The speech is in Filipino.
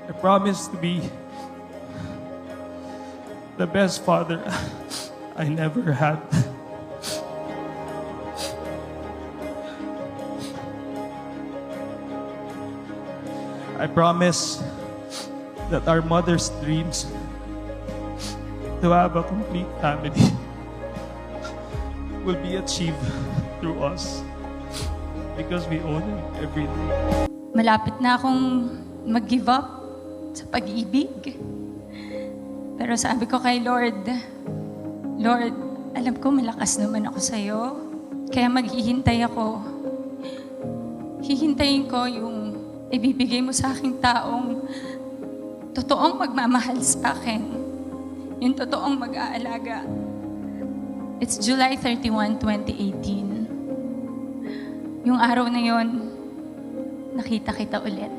I promise to be the best father I never had. I promise that our mother's dreams to have a complete family will be achieved through us because we own everything. Malapit na akong mag-give up sa pag-ibig. Pero sabi ko kay Lord, Lord, alam ko malakas naman ako sa'yo. Kaya maghihintay ako. Hihintayin ko yung ibibigay mo sa aking taong totoong magmamahal sa akin. Yung totoong mag-aalaga. It's July 31, 2018. Yung araw na yon, nakita kita ulit.